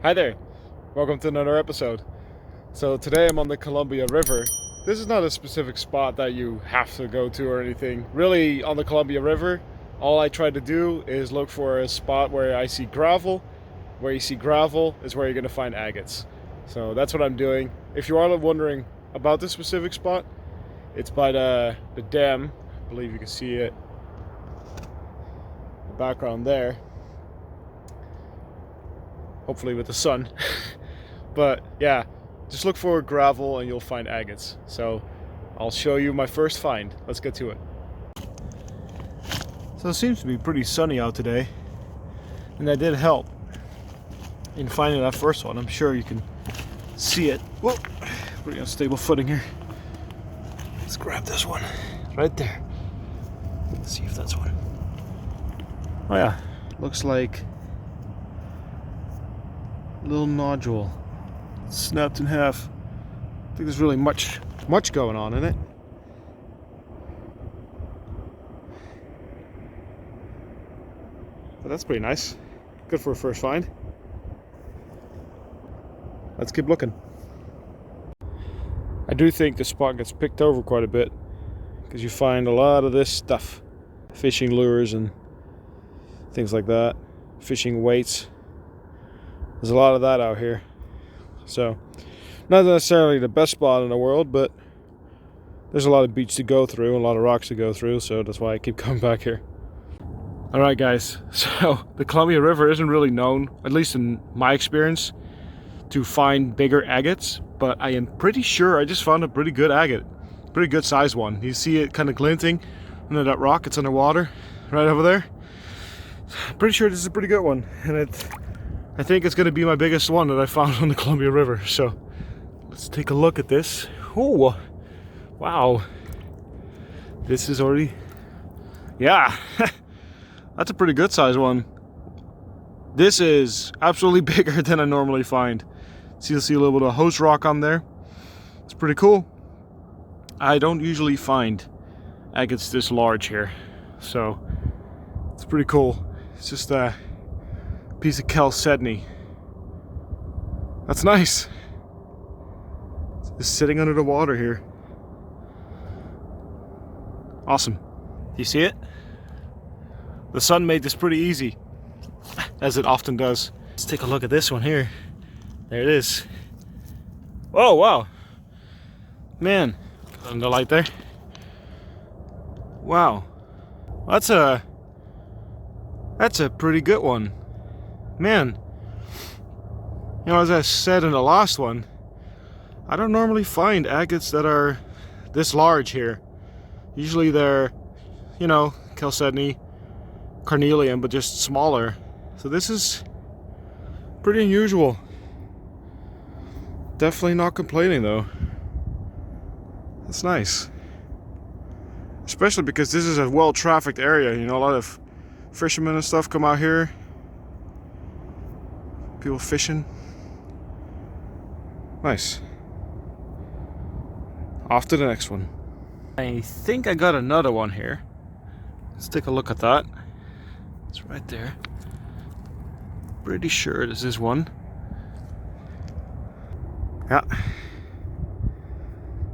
Hi there, welcome to another episode. So today I'm on the Columbia River. This is not a specific spot that you have to go to or anything. Really, on the Columbia River, all I try to do is look for a spot where I see gravel. Where you see gravel is where you're going to find agates. So that's what I'm doing. If you are wondering about this specific spot, it's by the dam. I believe you can see it, the background there. Hopefully with the sun. But yeah, just look for gravel and you'll find agates. So I'll show you my first find. Let's get to it. So it seems to be pretty sunny out today, and that did help in finding that first one. I'm sure you can see it. Whoa, pretty unstable footing here. Let's grab this one right there. Let's see if that's one. Oh yeah, looks like little nodule snapped in half. I think there's really much going on in it. But that's pretty nice. Good for a first find. Let's keep looking. I do think the spot gets picked over quite a bit because you find a lot of this stuff. Fishing lures and things like that. Fishing weights. There's a lot of that out here. So, not necessarily the best spot in the world, but there's a lot of beach to go through, a lot of rocks to go through, so that's why I keep coming back here. Alright guys, so the Columbia River isn't really known, at least in my experience, to find bigger agates, but I am pretty sure I just found a pretty good agate. Pretty good sized one. You see it kind of glinting under that rock, it's underwater, right over there. Pretty sure this is a pretty good one, and I think it's going to be my biggest one that I found on the Columbia River. So let's take a look at this. Oh, wow. This is already, yeah, that's a pretty good size one. This is absolutely bigger than I normally find. So you'll see a little bit of host rock on there. It's pretty cool. I don't usually find agates this large here, so it's pretty cool. It's just a piece of chalcedony. That's nice. It's just sitting under the water here. Awesome. You see it? The sun made this pretty easy, as it often does. Let's take a look at this one here. There it is. Oh wow, man! On the light there. Wow, that's a pretty good one. Man, you know, as I said in the last one, I don't normally find agates that are this large here. Usually they're, you know, chalcedony, Carnelian, but just smaller. So this is pretty unusual. Definitely not complaining though. That's nice. Especially because this is a well-trafficked area. You know, a lot of fishermen and stuff come out here. People fishing. Nice. Off to the next one. I think I got another one here. Let's take a look at that. It's right there. Pretty sure this is one. Yeah.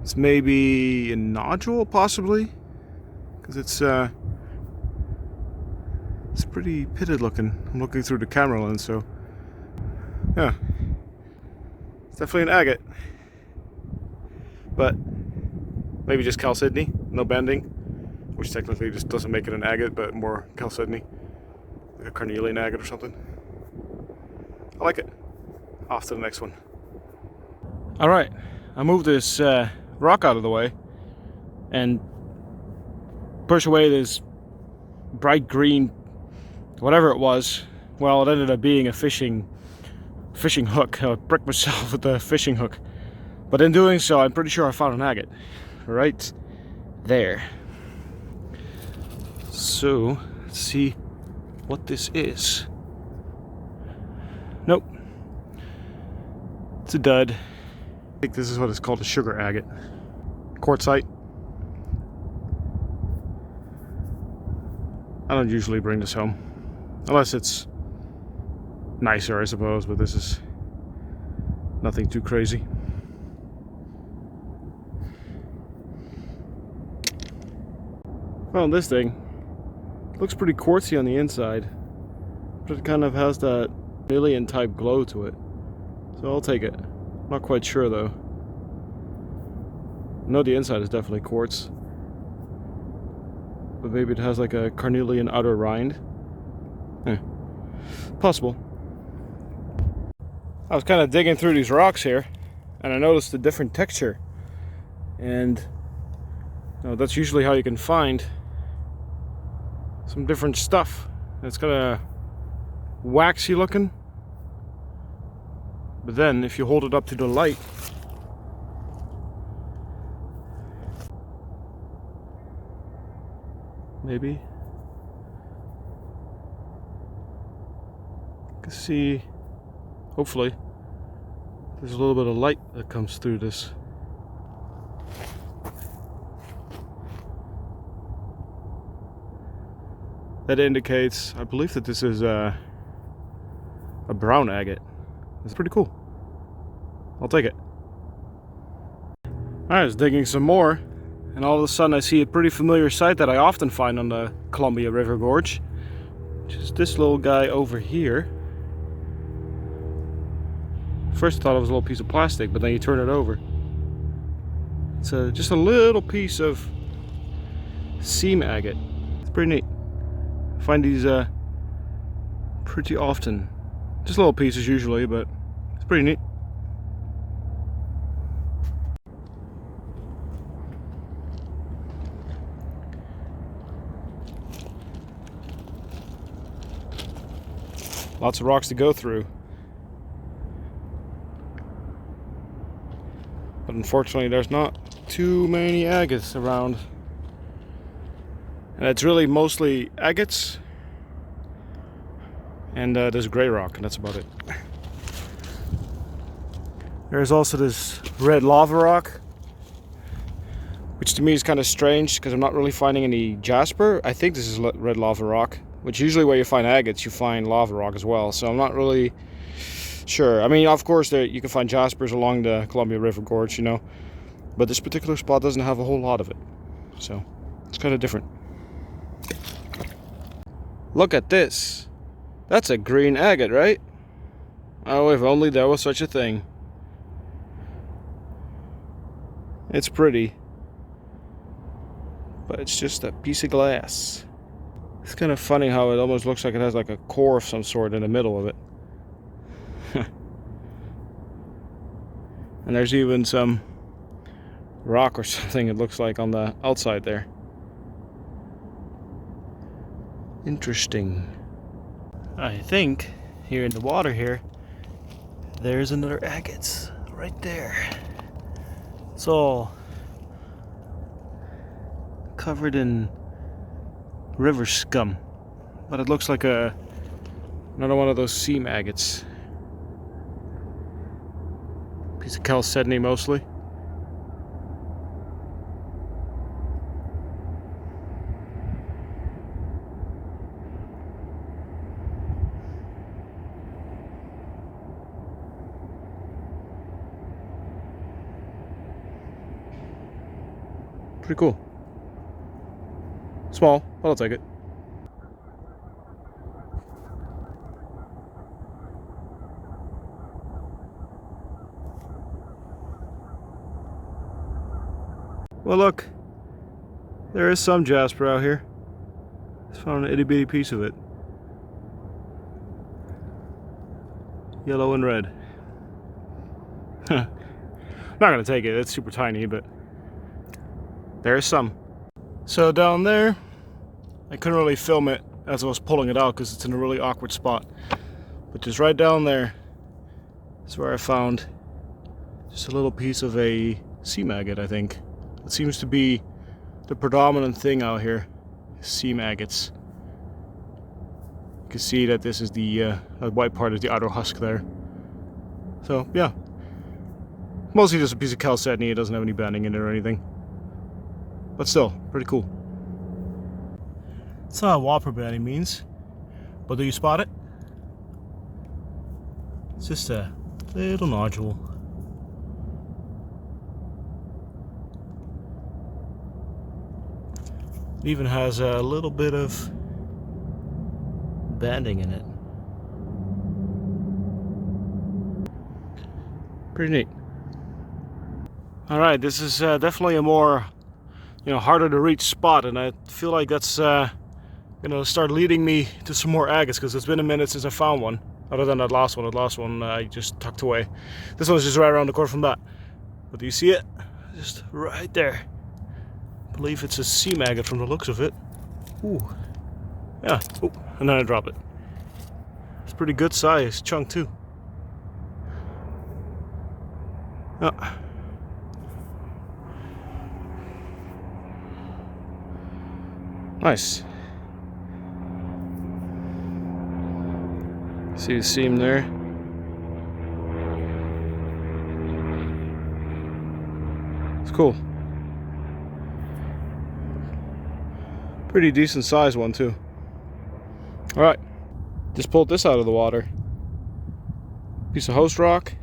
It's maybe a nodule, possibly, because it's pretty pitted looking. I'm looking through the camera lens, so. Yeah, it's definitely an agate, but maybe just chalcedony, no bending, which technically just doesn't make it an agate, but more chalcedony, like a Carnelian agate or something. I like it. Off to the next one. All right, I moved this rock out of the way and push away this bright green, whatever it was. Well, it ended up being a fishing hook. I bricked myself with the fishing hook, but in doing so I'm pretty sure I found an agate right there. So let's see what this is. Nope, it's a dud. I think this is what it's called, a sugar agate. Quartzite. I don't usually bring this home unless it's nicer, I suppose, but this is Nothing too crazy. Well, this thing looks pretty quartzy on the inside, but it kind of has that alien type glow to it. So I'll take it. Not quite sure though. I know the inside is definitely quartz, but maybe it has like a carnelian outer rind. Possible. I was kind of digging through these rocks here, and I noticed a different texture. And that's usually how you can find some different stuff. It's kind of waxy looking, but then if you hold it up to the light, maybe you can see, hopefully there's a little bit of light that comes through this. That indicates, I believe that this is a brown agate. It's pretty cool. I'll take it. I was digging some more, and all of a sudden I see a pretty familiar site that I often find on the Columbia River Gorge, which is this little guy over here. First I thought it was a little piece of plastic, but then you turn it over. It's just a little piece of seam agate. It's pretty neat. I find these pretty often. Just little pieces usually, but it's pretty neat. Lots of rocks to go through. But unfortunately there's not too many agates around. And it's really mostly agates. And there's gray rock, and that's about it. There's also this red lava rock, which to me is kind of strange because I'm not really finding any Jasper. I think this is red lava rock, which usually where you find agates, you find lava rock as well. So I'm not really sure. I mean, of course, you can find Jaspers along the Columbia River Gorge, but this particular spot doesn't have a whole lot of it. So it's kind of different. Look at this. That's a green agate, right? Oh, if only there was such a thing. It's pretty, but it's just a piece of glass. It's kind of funny how it almost looks like it has like a core of some sort in the middle of it. And there's even some rock or something it looks like on the outside there. Interesting. I think here in the water here, there's another agate right there. It's all covered in river scum, but it looks like another one of those seam agates. Piece of chalcedony mostly. Pretty cool. Small, but I'll take it. Well, look, there is some Jasper out here. Just found an itty bitty piece of it. Yellow and red. Not gonna take it, it's super tiny, but there's some. So down there, I couldn't really film it as I was pulling it out because it's in a really awkward spot. But just right down there is where I found just a little piece of a seam agate, I think. It seems to be the predominant thing out here, seam agates. You can see that this is the white part is the outer husk there. So yeah, mostly just a piece of chalcedony. It doesn't have any banding in it or anything, but still pretty cool. It's not a whopper by any means, but do you spot it? It's just a little nodule. It even has a little bit of banding in it. Pretty neat. Alright, this is definitely a more, harder to reach spot, and I feel like that's gonna start leading me to some more agates, because it's been a minute since I found one. Other than that last one. The last one I just tucked away. This one's just right around the corner from that. But do you see it? Just right there. I believe it's a seam agate from the looks of it. Ooh. Yeah. Oh, and then I drop it. It's a pretty good size chunk too. Oh. Nice. See the seam there? It's cool. Pretty decent sized one too. Alright, just pulled this out of the water. Piece of host rock.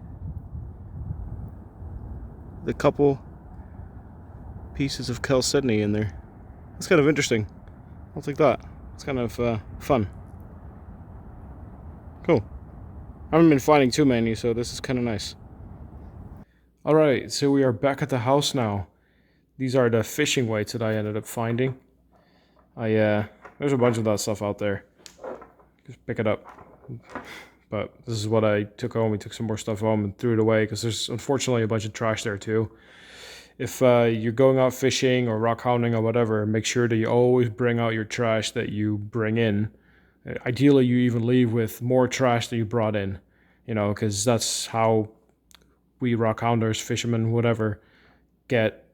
The couple pieces of chalcedony in there. That's kind of interesting. I'll take that. It's kind of fun. Cool. I haven't been finding too many, so this is kind of nice. Alright, so we are back at the house now. These are the fishing weights that I ended up finding. There's a bunch of that stuff out there. Just pick it up. But this is what I took home. We took some more stuff home and threw it away, because there's unfortunately a bunch of trash there too. If you're going out fishing or rock hounding or whatever, make sure that you always bring out your trash that you bring in. Ideally, you even leave with more trash than you brought in, because that's how we rock hounders, fishermen, whatever, get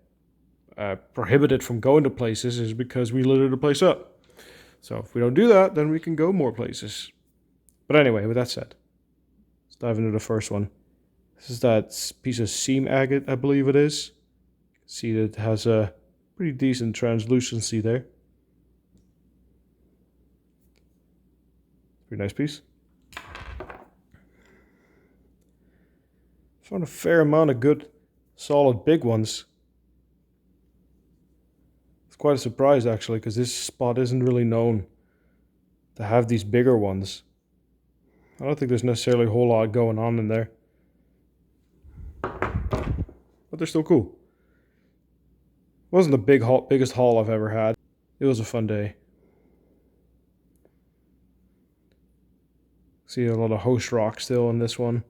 prohibited from going to places, is because we litter the place up. So if we don't do that, then we can go more places. But anyway, with that said, let's dive into the first one. This is that piece of seam agate, I believe it is. See that it has a pretty decent translucency there. Pretty nice piece. Found a fair amount of good, solid big ones. It's quite a surprise actually, because this spot isn't really known to have these bigger ones. I don't think there's necessarily a whole lot going on in there. But they're still cool. It wasn't the biggest haul I've ever had. It was a fun day. See a lot of host rock still in this one.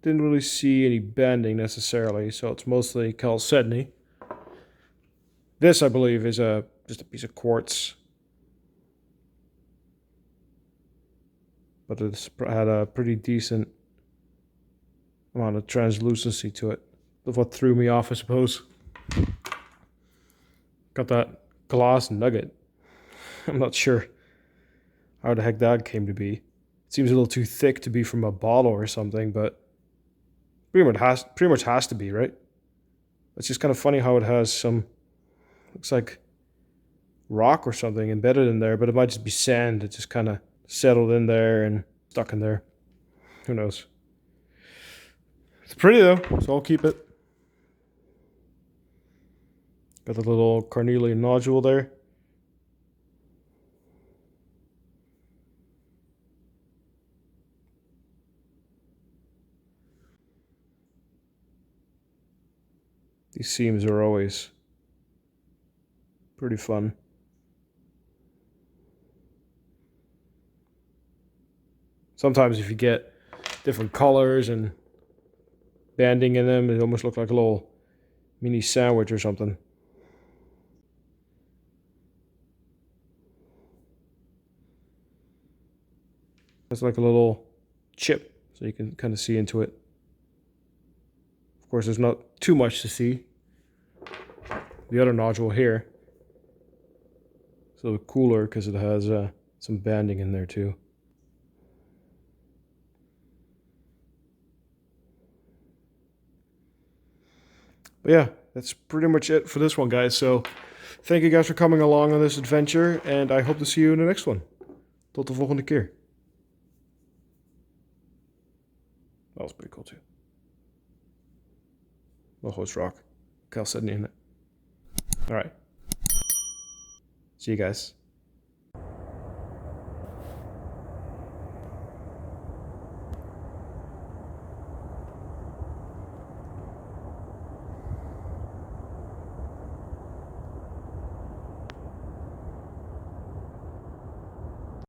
Didn't really see any banding necessarily, so it's mostly chalcedony. This, I believe, is just a piece of quartz. But it's had a pretty decent amount of translucency to it. That's what threw me off, I suppose. Got that glass nugget. I'm not sure how the heck that came to be. It seems a little too thick to be from a bottle or something, but pretty much has to be, right? It's just kind of funny how it has some, looks like rock or something embedded in there, but it might just be sand. It just kind of settled in there and stuck in there. Who knows? It's pretty though, so I'll keep it. Got the little Carnelian nodule there. These seams are always pretty fun. Sometimes if you get different colors and banding in them, it almost looks like a little mini sandwich or something. It's like a little chip, so you can kind of see into it. Of course, there's not too much to see. The other nodule here, it's a little cooler because it has some banding in there too. But yeah, that's pretty much it for this one, guys. So thank you guys for coming along on this adventure, and I hope to see you in the next one. Tot de volgende keer. That was pretty cool too. Well, host rock. Chalcedony in it. Alright. See you guys.